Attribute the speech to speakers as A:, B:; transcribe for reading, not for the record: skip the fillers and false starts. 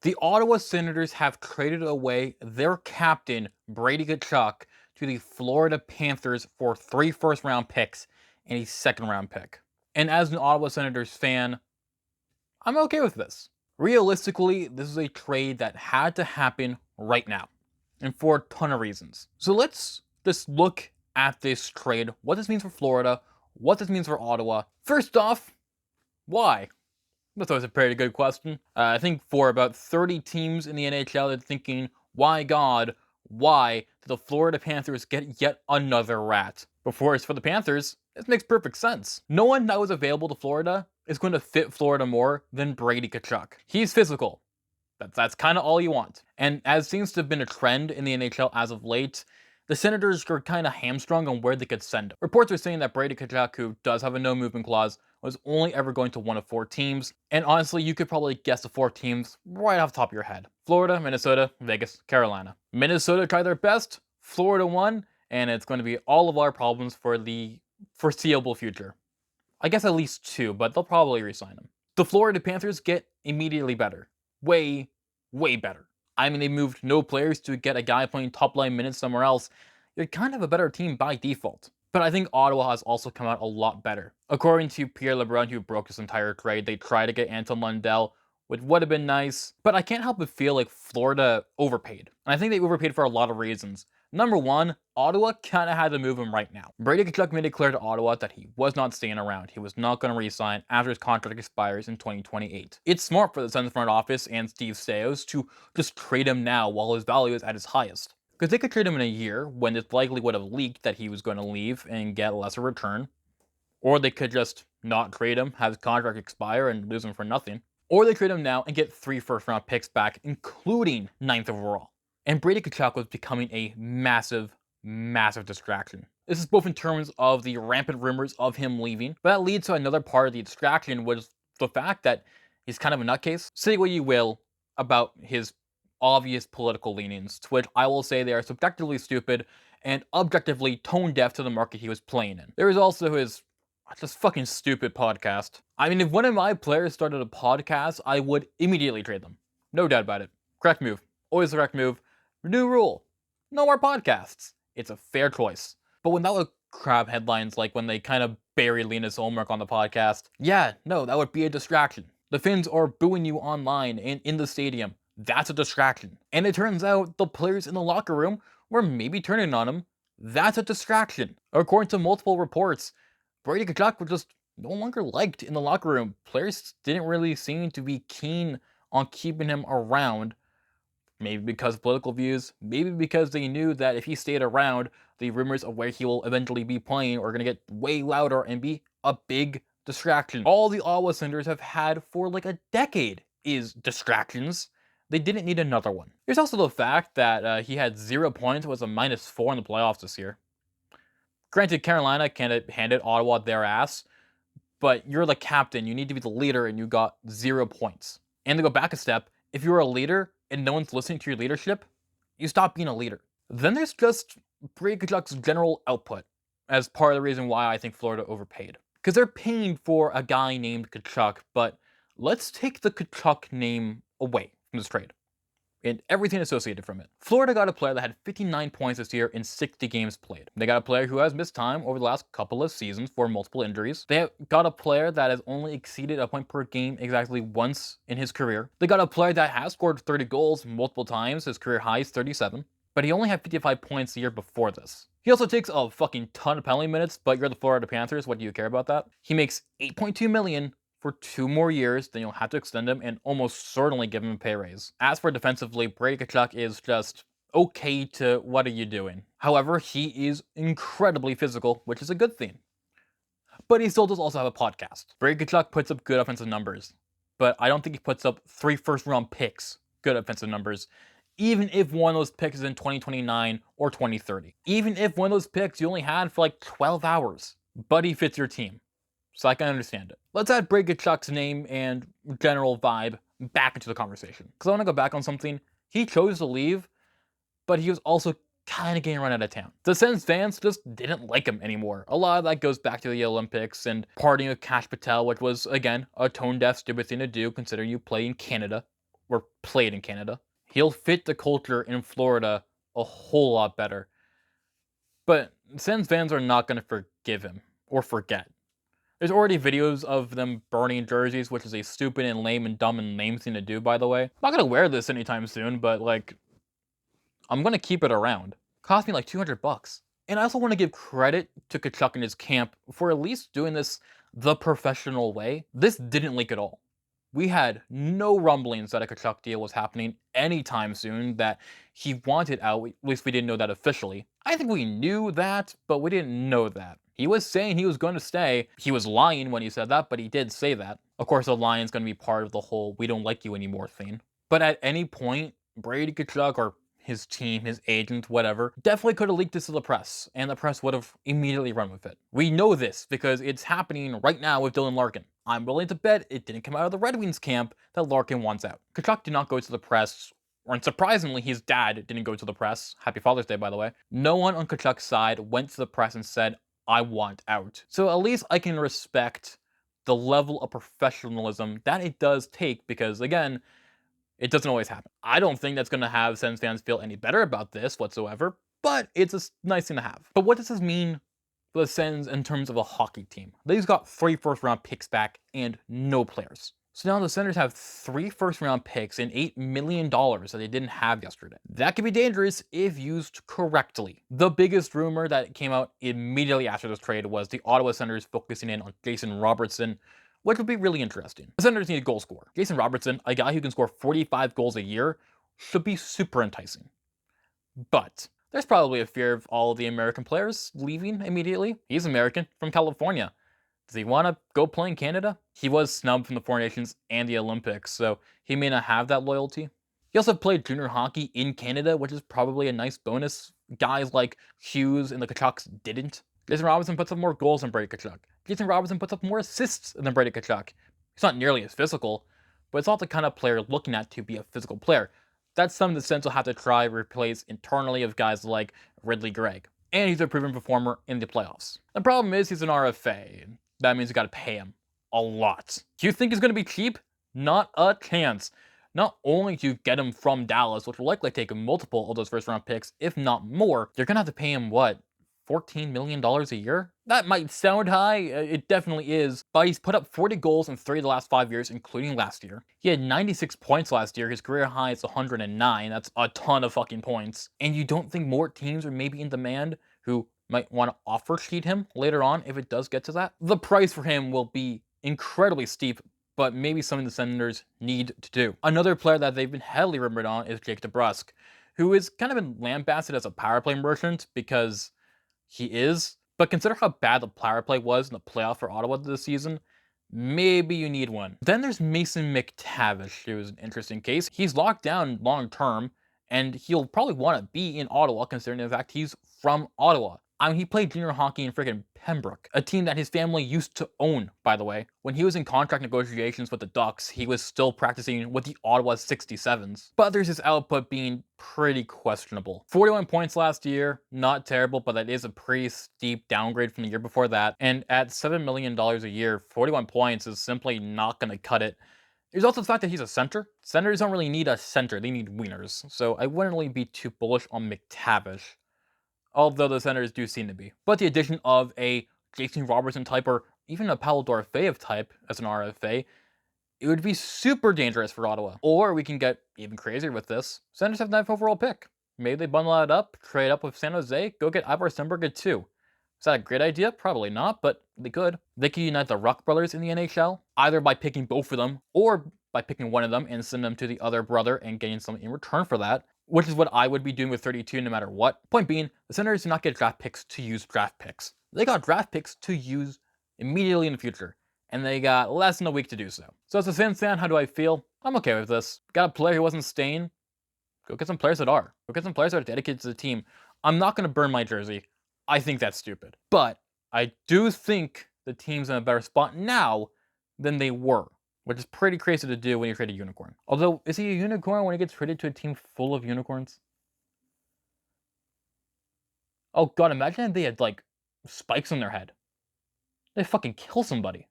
A: The Ottawa Senators have traded away their captain, Brady Tkachuk, to the Florida Panthers for 3 first-round picks and a second-round pick. And as an Ottawa Senators fan, I'm okay with this. Realistically, this is a trade that had to happen right now, and for a ton of reasons. So let's just look at this trade, what this means for Florida, what this means for Ottawa. First off, why? That's always a pretty good question. I think for about 30 teams in the NHL, they're thinking, why God, why did the Florida Panthers get yet another rat? Before it's for the Panthers, this makes perfect sense. No one that was available to Florida is going to fit Florida more than Brady Tkachuk. He's physical. That's kind of all you want. And as seems to have been a trend in the NHL as of late, the Senators are kind of hamstrung on where they could send him. Reports are saying that Brady Tkachuk, who does have a no-movement clause, was only ever going to one of 4 teams. And honestly, you could probably guess the 4 teams right off the top of your head. Florida, Minnesota, Vegas, Carolina. Minnesota tried their best, Florida won, and it's going to be all of our problems for the foreseeable future. I guess at least 2, but they'll probably re-sign him. The Florida Panthers get immediately better. Way better. I mean, they moved no players to get a guy playing top-line minutes somewhere else. You're kind of a better team by default. But I think Ottawa has also come out a lot better. According to Pierre LeBrun, who broke this entire trade, they tried to get Anton Lundell, which would have been nice, but I can't help but feel like Florida overpaid. And I think they overpaid for a lot of reasons. Number one, Ottawa kind of had to move him right now. Brady Tkachuk made it clear to Ottawa that he was not staying around. He was not going to re-sign after his contract expires in 2028. It's smart for the Sens front office and Steve Staios to just trade him now while his value is at its highest. Because they could trade him in a year when it likely would have leaked that he was going to leave and get a lesser return. Or they could just not trade him, have his contract expire, and lose him for nothing. Or they trade him now and get 3 first-round picks back, including 9th overall. And Brady Tkachuk was becoming a massive distraction. This is both in terms of the rampant rumors of him leaving, but that leads to another part of the distraction, which is the fact that he's kind of a nutcase. Say what you will about his obvious political leanings, to which I will say they are subjectively stupid and objectively tone deaf to the market he was playing in. There is also his just fucking stupid podcast. I mean, if one of my players started a podcast, I would immediately trade them. No doubt about it. Correct move. Always the correct move. New rule. No more podcasts. It's a fair choice. But when that would grab headlines like when they kind of bury Linus Ulmark on the podcast, yeah, no, that would be a distraction. The Finns are booing you online and in the stadium. That's a distraction. And it turns out the players in the locker room were maybe turning on him. That's a distraction. According to multiple reports, Brady Tkachuk was just no longer liked in the locker room. Players didn't really seem to be keen on keeping him around. Maybe because of political views, maybe because they knew that if he stayed around, the rumors of where he will eventually be playing are going to get way louder and be a big distraction. All the Ottawa Senators have had for like a decade is distractions. They didn't need another one. There's also the fact that he had 0 points, was a -4 in the playoffs this year. Granted, Carolina kind of handed Ottawa their ass, but you're the captain, you need to be the leader, and you got 0 points. And to go back a step, if you're a leader and no one's listening to your leadership, you stop being a leader. Then there's just Brady Tkachuk's general output as part of the reason why I think Florida overpaid. Because they're paying for a guy named Tkachuk, but let's take the Tkachuk name away from this trade and everything associated from it. Florida got a player that had 59 points this year in 60 games played. They got a player who has missed time over the last couple of seasons for multiple injuries. They got a player that has only exceeded a point per game exactly once in his career. They got a player that has scored 30 goals multiple times, his career high is 37, but he only had 55 points the year before this. He also takes a fucking ton of penalty minutes, but you're the Florida Panthers, what do you care about that? He makes $8.2 million for 2 more years, then you'll have to extend him and almost certainly give him a pay raise. As for defensively, Brady Tkachuk is just okay to what are you doing. However, he is incredibly physical, which is a good thing. But he still does also have a podcast. Brady Tkachuk puts up good offensive numbers, but I don't think he puts up 3 first-round picks good offensive numbers, even if one of those picks is in 2029 or 2030. Even if one of those picks you only had for like 12 hours, but he fits your team. So I can understand it. Let's add Brady Tkachuk's name and general vibe back into the conversation. Because I want to go back on something. He chose to leave, but he was also kind of getting run out of town. The Sens fans just didn't like him anymore. A lot of that goes back to the Olympics and partying with Kash Patel, which was, again, a tone-deaf, stupid thing to do considering you play in Canada, were played in Canada. He'll fit the culture in Florida a whole lot better. But Sens fans are not going to forgive him or forget. There's already videos of them burning jerseys, which is a stupid and lame and dumb and lame thing to do, by the way. I'm not going to wear this anytime soon, but like, I'm going to keep it around. Cost me like $200. And I also want to give credit to Tkachuk and his camp for at least doing this the professional way. This didn't leak at all. We had no rumblings that a Tkachuk deal was happening anytime soon, that he wanted out. At least we didn't know that officially. I think we knew that, but we didn't know that. He was saying he was going to stay. He was lying when he said that, but he did say that. Of course, the lying's going to be part of the whole "we don't like you anymore" thing. But at any point, Brady Tkachuk or his team, his agent, whatever, definitely could have leaked this to the press, and the press would have immediately run with it. We know this because it's happening right now with Dylan Larkin. I'm willing to bet it didn't come out of the Red Wings camp that Larkin wants out. Tkachuk did not go to the press, or surprisingly, his dad didn't go to the press. Happy Father's Day, by the way. No one on Tkachuk's side went to the press and said, "I want out." So at least I can respect the level of professionalism that it does take because, again, it doesn't always happen. I don't think that's going to have Sens fans feel any better about this whatsoever, but it's a nice thing to have. But what does this mean for the Sens in terms of a hockey team? They've got 3 first-round picks back and no players. So now the Senators have 3 first-round picks and $8 million that they didn't have yesterday. That could be dangerous if used correctly. The biggest rumor that came out immediately after this trade was the Ottawa Senators focusing in on Jason Robertson, which would be really interesting. The Senators need a goal scorer. Jason Robertson, a guy who can score 45 goals a year, should be super enticing. But there's probably a fear of all the American players leaving immediately. He's American, from California. Does he want to go play in Canada? He was snubbed from the Four Nations and the Olympics, so he may not have that loyalty. He also played junior hockey in Canada, which is probably a nice bonus. Guys like Hughes and the Tkachuks didn't. Jason Robinson puts up more goals than Brady Tkachuk. Jason Robinson puts up more assists than Brady Tkachuk. He's not nearly as physical, but it's not the kind of player looking at to be a physical player. That's something the Sens will have to try to replace internally of guys like Ridley Gregg. And he's a proven performer in the playoffs. The problem is he's an RFA. That means you gotta pay him a lot. Do you think he's gonna be cheap? Not a chance. Not only do you get him from Dallas, which will likely take multiple of those first round picks, if not more, you're gonna have to pay him what? $14 million a year? That might sound high, it definitely is, but he's put up 40 goals in 3 of the last 5 years, including last year. He had 96 points last year, his career high is 109, that's a ton of fucking points. And you don't think more teams are maybe in demand who might want to offer sheet him later on if it does get to that? The price for him will be incredibly steep, but maybe something the Senators need to do. Another player that they've been heavily rumored on is Jake DeBrusk, who has kind of been lambasted as a power play merchant because he is, but consider how bad the power play was in the playoff for Ottawa this season. Maybe you need one. Then there's Mason McTavish, who is an interesting case. He's locked down long term, and he'll probably want to be in Ottawa, considering the fact he's from Ottawa. I mean, he played junior hockey in friggin' Pembroke, a team that his family used to own, by the way. When he was in contract negotiations with the Ducks, he was still practicing with the Ottawa 67s. But there's his output being pretty questionable. 41 points last year, not terrible, but that is a pretty steep downgrade from the year before that. And at $7 million a year, 41 points is simply not going to cut it. There's also the fact that he's a center. Centers don't really need a center, they need wieners. So I wouldn't really be too bullish on McTavish, although the Senators do seem to be. But the addition of a Jason Robertson type or even a Pavel Dorofeyev type as an RFA, it would be super dangerous for Ottawa. Or we can get even crazier with this. Senators have the 9th overall pick. Maybe they bundle it up, trade up with San Jose, go get Ivar Stenberg at 2. Is that a great idea? Probably not, but they could. They could unite the Ruck brothers in the NHL, either by picking both of them, or by picking one of them and send them to the other brother and getting something in return for that, which is what I would be doing with 32 no matter what. Point being, the Senators did not get draft picks to use draft picks. They got draft picks to use immediately in the future, and they got less than a week to do so. So as a Sens fan, how do I feel? I'm okay with this. Got a player who wasn't staying? Go get some players that are. Go get some players that are dedicated to the team. I'm not going to burn my jersey. I think that's stupid. But I do think the team's in a better spot now than they were, which is pretty crazy to do when you trade a unicorn. Although, is he a unicorn when he gets traded to a team full of unicorns? Oh god, imagine if they had, like, spikes on their head. They fucking kill somebody.